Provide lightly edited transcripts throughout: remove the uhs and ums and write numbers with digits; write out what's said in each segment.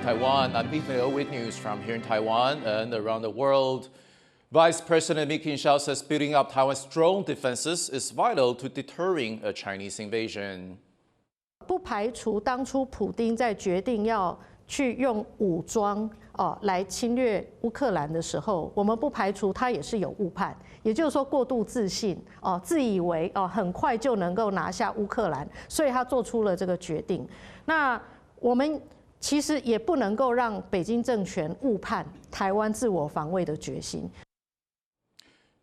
Taiwan. I'm Hsiao with news from here in Taiwan and around the world. Vice President Hsiao says building up Taiwan's drone defenses is vital to deterring a Chinese invasion. 不排除当初普丁在决定要去用武装来侵略乌克兰的时候，我们不排除他也是有误判，也就是说过度自信自以为很快就能够拿下乌克兰，所以他做出了这个决定。那我们其实也不能够让北京政权误判台湾自我防卫的决心。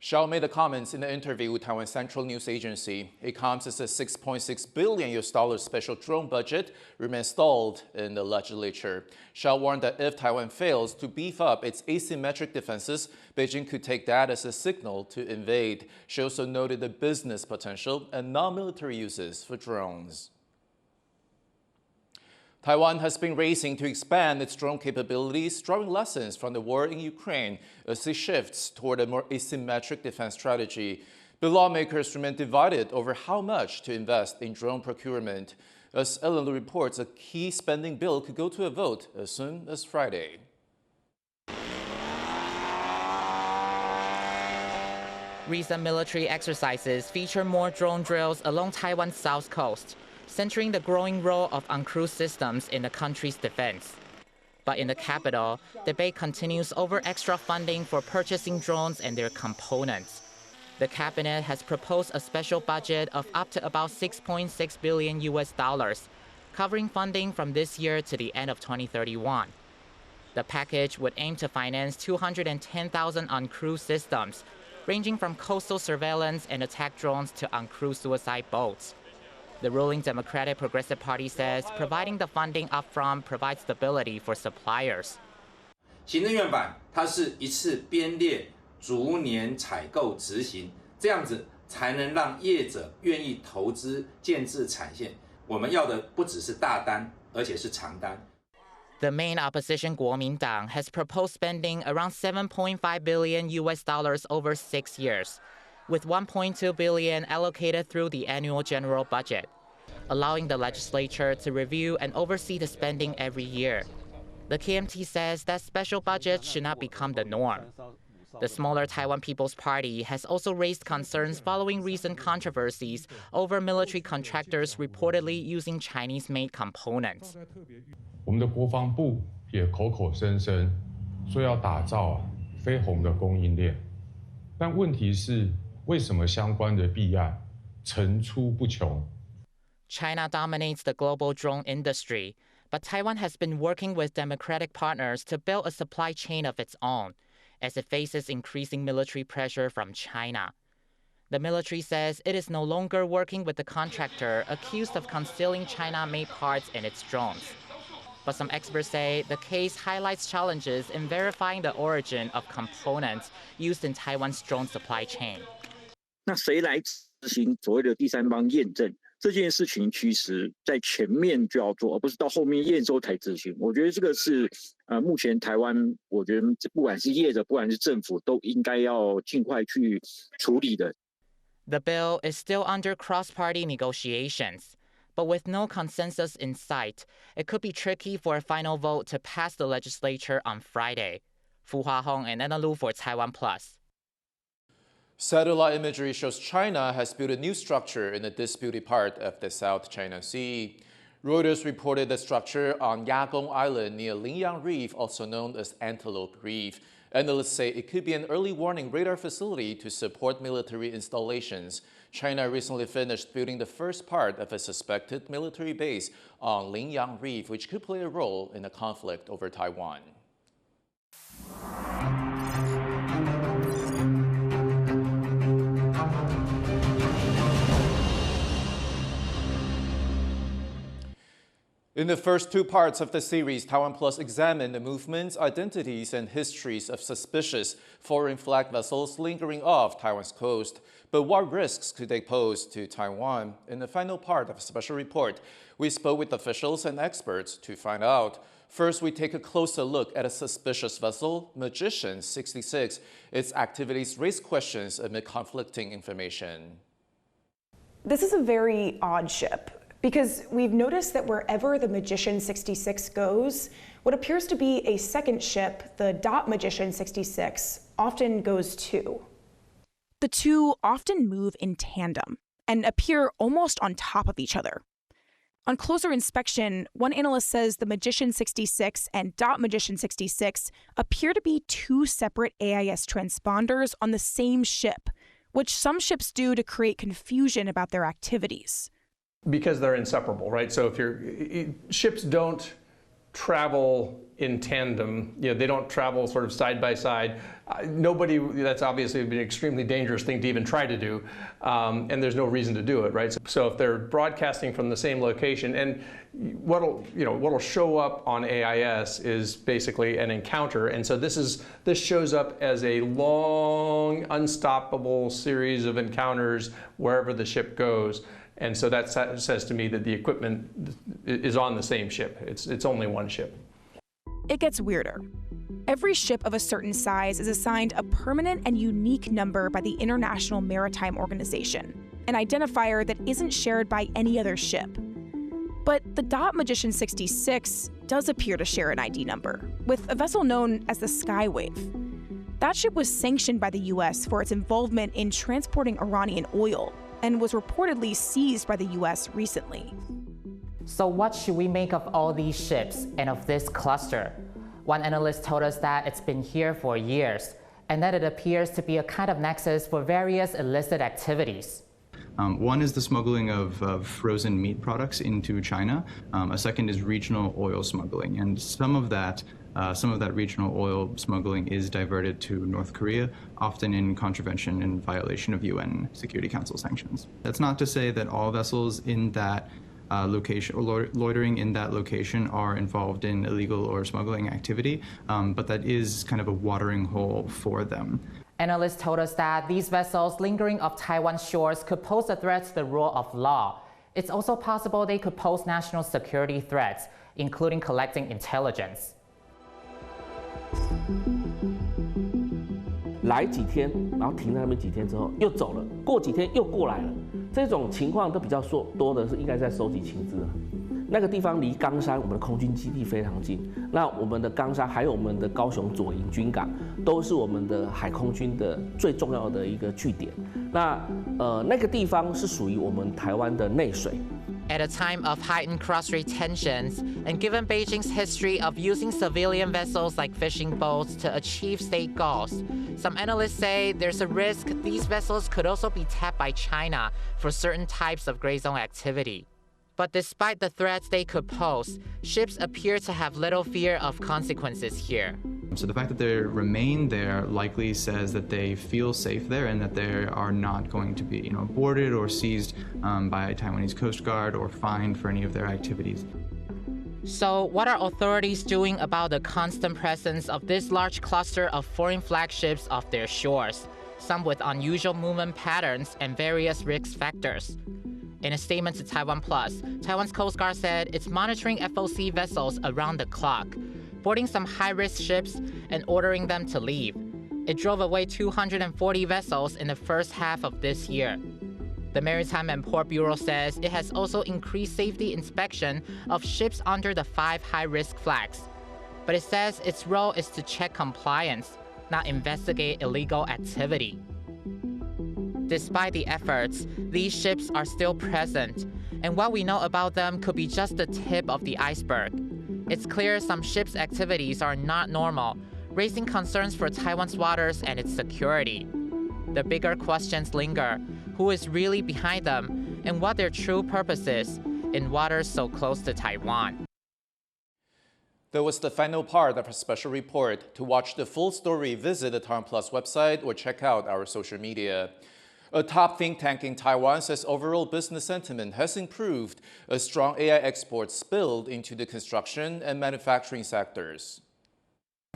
Hsiao made the comments in the interview with Taiwan Central News Agency. It comes as a $6.6 billion special drone budget remains stalled in the legislature. Hsiao warned that if Taiwan fails to beef up its asymmetric defenses, Beijing could take that as a signal to invade. She also noted the business potential and non-military uses for drones. Taiwan has been racing to expand its drone capabilities, drawing lessons from the war in Ukraine as it shifts toward a more asymmetric defense strategy. But lawmakers remain divided over how much to invest in drone procurement. As Ellen Lu reports, a key spending bill could go to a vote as soon as Friday. Recent military exercises feature more drone drills along Taiwan's south coast, centering the growing role of uncrewed systems in the country's defense. But in the capital, debate continues over extra funding for purchasing drones and their components. The cabinet has proposed a special budget of up to about $6.6 billion, covering funding from this year to the end of 2031. The package would aim to finance 210,000 uncrewed systems, ranging from coastal surveillance and attack drones to uncrewed suicide boats. The ruling Democratic Progressive Party says providing the funding upfront provides stability for suppliers. 行政院版它是一次编列，逐年采购执行，这样子才能让业者愿意投资建制产线。我们要的不只是大单，而且是长单。 The main opposition Kuomintang has proposed spending around $7.5 billion over 6 years, with $1.2 billion allocated through the annual general budget, allowing the legislature to review and oversee the spending every year. The KMT says that special budgets should not become the norm. The smaller Taiwan People's Party has also raised concerns following recent controversies over military contractors reportedly using Chinese-made components. 我们的国防部也口口声声说要打造非红的供应链，但问题是，为什么相关的弊案层出不穷？ China dominates the global drone industry, but Taiwan has been working with democratic partners to build a supply chain of its own, as it faces increasing military pressure from China. The military says it is no longer working with the contractor accused of concealing China-made parts in its drones. But some experts say the case highlights challenges in verifying the origin of components used in Taiwan's drone supply chain. 那谁来执行所谓的第三方验证？这件事情其实在前面就要做，而不是到后面验收才执行。我觉得这个是目前台湾，我觉得不管是业者，不管是政府，都应该要尽快去处理的。The bill is still under cross-party negotiations. But with no consensus in sight, it could be tricky for a final vote to pass the legislature on Friday. Fu Huahong and Anna Lu for TaiwanPlus. Satellite imagery shows China has built a new structure in the disputed part of the South China Sea. Reuters reported the structure on Yagong Island near Lingyang Reef, also known as Antelope Reef. Analysts say it could be an early warning radar facility to support military installations. China recently finished building the first part of a suspected military base on Lingyang Reef, which could play a role in the conflict over Taiwan. In the first two parts of the series, TaiwanPlus examined the movements, identities, and histories of suspicious foreign flag vessels lingering off Taiwan's coast. But what risks could they pose to Taiwan? In the final part of a special report, we spoke with officials and experts to find out. First, we take a closer look at a suspicious vessel, Magician 66. Its activities raise questions amid conflicting information. This is a very odd ship, because we've noticed that wherever the Magician 66 goes, What appears to be a second ship, the Dot Magician 66, often goes too. The two often move in tandem and appear almost on top of each other. On closer inspection, one analyst says the Magician 66 and Dot Magician 66 appear to be two separate AIS transponders on the same ship, which some ships do to create confusion about their activities. Because they're inseparable, right? So ships don't travel in tandem, they don't travel sort of side by side. That's obviously an extremely dangerous thing to even try to do, and there's no reason to do it, right? So if they're broadcasting from the same location, and what'll show up on AIS is basically an encounter, and so this shows up as a long, unstoppable series of encounters wherever the ship goes. And so that says to me that the equipment is on the same ship. It's only one ship. It gets weirder. Every ship of a certain size is assigned a permanent and unique number by the International Maritime Organization, an identifier that isn't shared by any other ship. But the Dot Magician 66 does appear to share an ID number, with a vessel known as the Skywave. That ship was sanctioned by the US for its involvement in transporting Iranian oil, and was reportedly seized by the US recently. So what should we make of all these ships and of this cluster? One analyst told us that it's been here for years, and that it appears to be a kind of nexus for various illicit activities. One is the smuggling of frozen meat products into China. A second is regional oil smuggling, and some of that regional oil smuggling is diverted to North Korea, often in contravention and violation of UN Security Council sanctions. That's not to say that all vessels in that location or loitering in that location are involved in illegal or smuggling activity, but that is kind of a watering hole for them. Analysts told us that these vessels lingering off Taiwan shores could pose a threat to the rule of law. It's also possible they could pose national security threats, including collecting intelligence. 来几天，然后停在那边几天之后又走了，过几天又过来了，这种情况都比较多的是应该在收集情资了。那个地方离冈山我们的空军基地非常近，那我们的冈山还有我们的高雄左营军港，都是我们的海空军的最重要的一个据点。那个地方是属于我们台湾的内水。 At a time of heightened cross-strait tensions, and given Beijing's history of using civilian vessels like fishing boats to achieve state goals, some analysts say there's a risk these vessels could also be tapped by China for certain types of gray zone activity. But despite the threats they could pose, ships appear to have little fear of consequences here. So the fact that they remain there likely says that they feel safe there and that they are not going to be, boarded or seized by Taiwanese Coast Guard or fined for any of their activities. So what are authorities doing about the constant presence of this large cluster of foreign flagships off their shores, some with unusual movement patterns and various risk factors? In a statement to TaiwanPlus, Taiwan's Coast Guard said it's monitoring FOC vessels around the clock, boarding some high-risk ships and ordering them to leave. It drove away 240 vessels in the first half of this year. The Maritime and Port Bureau says it has also increased safety inspection of ships under the 5 high-risk flags. But it says its role is to check compliance, not investigate illegal activity. Despite the efforts, these ships are still present, and what we know about them could be just the tip of the iceberg. It's clear some ships' activities are not normal, raising concerns for Taiwan's waters and its security. The bigger questions linger: who is really behind them, and what their true purpose is in waters so close to Taiwan. That was the final part of our special report. To watch the full story, visit the TaiwanPlus website or check out our social media. A top think tank in Taiwan says overall business sentiment has improved as strong AI exports spilled into the construction and manufacturing sectors.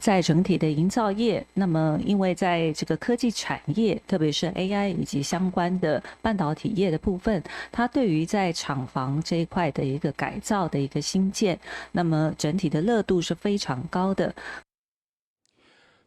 在整体的营造业，那么因为在这个科技产业，特别是 AI 以及相关的半导体业的部分，它对于在厂房这一块的一个改造的一个新建，那么整体的热度是非常高的。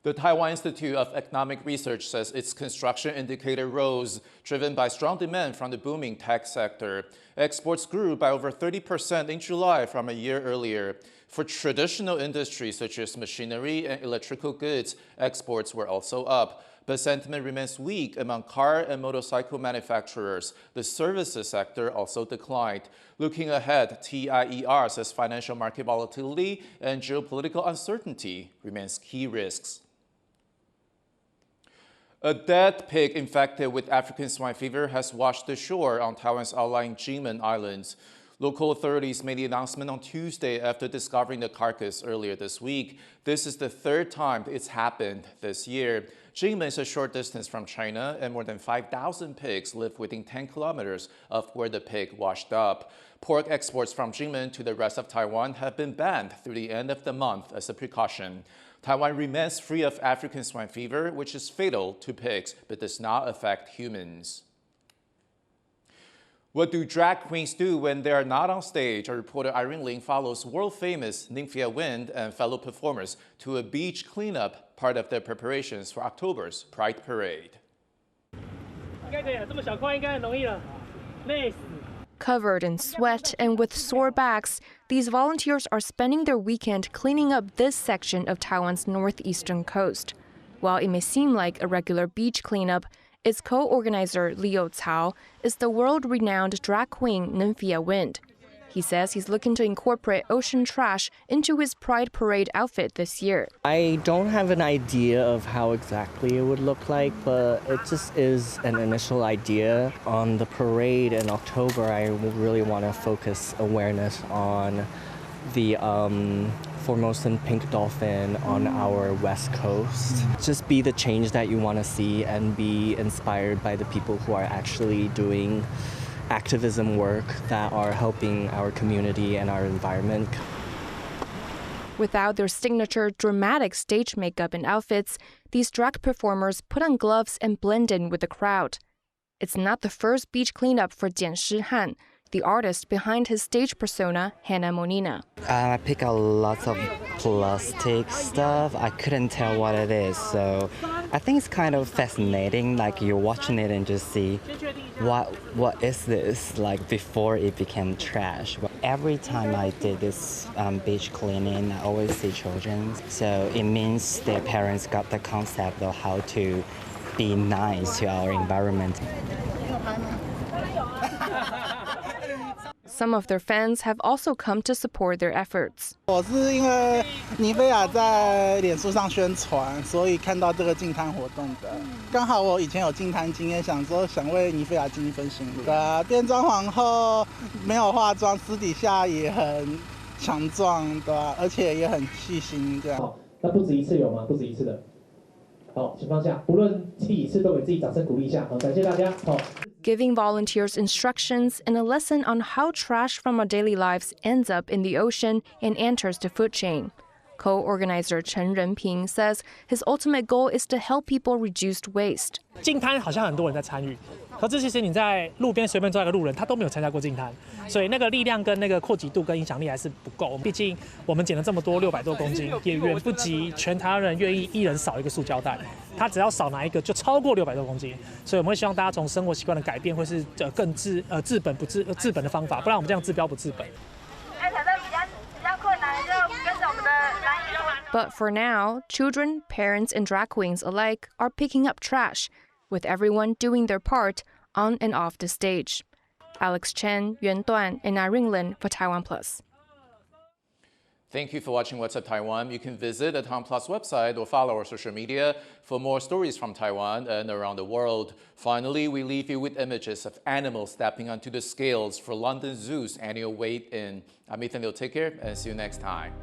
The Taiwan Institute of Economic Research says its construction indicator rose, driven by strong demand from the booming tech sector. Exports grew by over 30% in July from a year earlier. For traditional industries such as machinery and electrical goods, exports were also up. But sentiment remains weak among car and motorcycle manufacturers. The services sector also declined. Looking ahead, TIER says financial market volatility and geopolitical uncertainty remains key risks. A dead pig infected with African swine fever has washed ashore on Taiwan's outlying Kinmen Islands. Local authorities made the announcement on Tuesday after discovering the carcass earlier this week. This is the third time it's happened this year. Kinmen is a short distance from China, and more than 5,000 pigs live within 10 kilometers of where the pig washed up. Pork exports from Kinmen to the rest of Taiwan have been banned through the end of the month as a precaution. Taiwan remains free of African swine fever, which is fatal to pigs but does not affect humans. What do drag queens do when they are not on stage? Our reporter Irene Ling follows world-famous Nymphia Wind and fellow performers to a beach cleanup, part of their preparations for October's Pride Parade. Covered in sweat and with sore backs, these volunteers are spending their weekend cleaning up this section of Taiwan's northeastern coast. While it may seem like a regular beach cleanup, its co-organizer, Liu Hsiao, is the world-renowned drag queen Nymphia Wind. He says he's looking to incorporate ocean trash into his Pride Parade outfit this year. I don't have an idea of how exactly it would look like, but it just is an initial idea. On the parade in October, I really want to focus awareness on the Formosan pink dolphin on our west coast. Just be the change that you want to see and be inspired by the people who are actually doing activism work that are helping our community and our environment. Without their signature dramatic stage makeup and outfits, these drag performers put on gloves and blend in with the crowd. It's not the first beach cleanup for Jian Shihan, the artist behind his stage persona, Hannah Monina. I pick out lots of plastic stuff. I couldn't tell what it is, so I think it's kind of fascinating. Like you're watching it and just see what is this like before it became trash. Every time I did this beach cleaning, I always see children. So it means their parents got the concept of how to be nice to our environment. Some of their fans have also come to support their efforts. 我是因为尼菲亚在脸书上宣传，所以看到这个净滩活动的。刚好我以前有净滩经验，想为尼菲亚尽一份心力。变装皇后没有化妆，私底下也很强壮，对吧？而且也很细心，这样。好，那不止一次有吗？不止一次的。好，情况下，不论第几次都给自己掌声鼓励一下。好，感谢大家。好。Giving volunteers instructions and a lesson on how trash from our daily lives ends up in the ocean and enters the food chain. Co-organizer Chen Renping says his ultimate goal is to help people reduce waste. 净滩好像很多人在参与，可是其实你在路边随便抓一个路人，他都没有参加过净滩，所以那个力量跟那个扩及度跟影响力还是不够。毕竟我们捡了这么多600多公斤，也远不及全台湾人愿意一人少一个塑胶袋。他只要少拿一个就超过600多公斤，所以我们会希望大家从生活习惯的改变，会是更治本的方法，不然我们这样治标不治本。But for now, children, parents, and drag queens alike are picking up trash, with everyone doing their part on and off the stage. Alex Chen, Yuan Duan, and Irene Lin for TaiwanPlus. Thank you for watching What's Up Taiwan. You can visit the TaiwanPlus website or follow our social media for more stories from Taiwan and around the world. Finally, we leave you with images of animals stepping onto the scales for London Zoo's annual weigh-in. I'm Ethan Liu. Take care and see you next time.